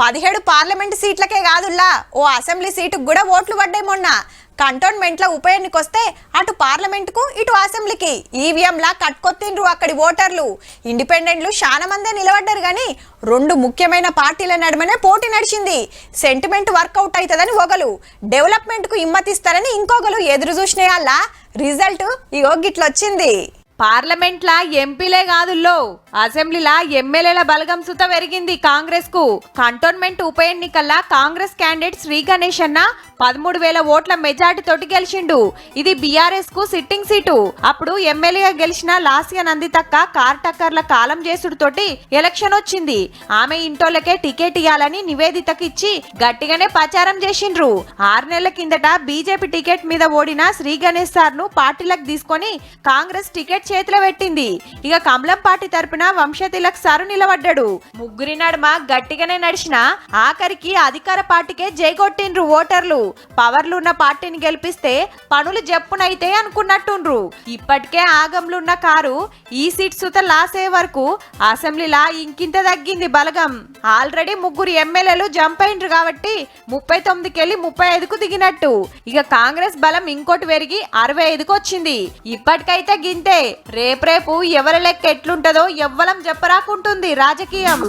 17 parliament సీట్లకే కాదుల్లా ఓ assembly సీటుకు కూడా ఓట్లు పడ్డాయి మొన్న. కంటోన్మెంట్ల ఉప ఎన్నికొస్తే అటు పార్లమెంటుకు ఇటు అసెంబ్లీకి ఈవీఎంలా కట్టుకొత్తిండ్రు అక్కడి ఓటర్లు. ఇండిపెండెంట్లు చాలా మందే నిలబడ్డారు కానీ రెండు ముఖ్యమైన పార్టీల నడుమనే పోటీ నడిచింది. సెంటిమెంట్ వర్కౌట్ అవుతుందని ఒకలు, డెవలప్మెంట్కు ఇమ్మతిస్తారని ఇంకొకరు ఎదురు చూసినాయల్లా రిజల్ట్ ఇగో గిట్లొచ్చింది. పార్లమెంట్లా ఎంపీలే కాదుల్లో అసెంబ్లీలా ఎమ్మెల్యేల బలగం సుత పెరిగింది కాంగ్రెస్ కు. కంటోన్మెంట్ ఉప ఎన్నికల్లా కాంగ్రెస్ క్యాండిడేట్ శ్రీ గణేష్ అన్న 13,000 ఓట్ల మెజార్టీ తోటి గెలిచిండు. ఇది బీఆర్ఎస్ కు సిట్టింగ్ సీటు. అప్పుడు ఎమ్మెల్యేగా గెలిచిన లాస్య నందితక్క కార్ టక్కర్ల కాలం చేసుడు తోటి ఎలక్షన్ వచ్చింది. ఆమె ఇంటోళ్ళకే టికెట్ ఇవ్వాలని నివేదితకు ఇచ్చి గట్టిగానే ప్రచారం చేసిండ్రు. 6 నెలల కిందట బీజేపీ టికెట్ మీద ఓడిన శ్రీ గణేష్ సార్ ను పార్టీలకు తీసుకొని కాంగ్రెస్ టికెట్ చేతిలో పెట్టింది. ఇక కమలం పార్టీ తరపున వంశతిలక్ సారు నిలబడ్డాడు. ముగ్గురి నడుమ గట్టిగానే నడిచిన ఆఖరికి అధికార పార్టీకే జైగొట్టిండ్రు ఓటర్లు. పవర్లున్న పార్టీని గెలిపిస్తే పనులు జప్పునైతే అనుకున్నట్టుండ్రు. ఇప్పటికే ఆగంలున్న కారు ఈ సీట్ సుత లాస్ అయ్యే వరకు అసెంబ్లీలా ఇంకింత తగ్గింది బలగం. ఆల్రెడీ ముగ్గురు ఎమ్మెల్యేలు జంప్ అయిండ్రు కాబట్టి 39కెళ్ళి 35కు దిగినట్టు. ఇక కాంగ్రెస్ బలం ఇంకోటి పెరిగి 65కు వచ్చింది. ఇప్పటికైతే గింతే. రేపు ఎవరి లెక్క ఎట్లుంటదో ఎవ్వలం చెప్పరాకుంటుంది రాజకీయం.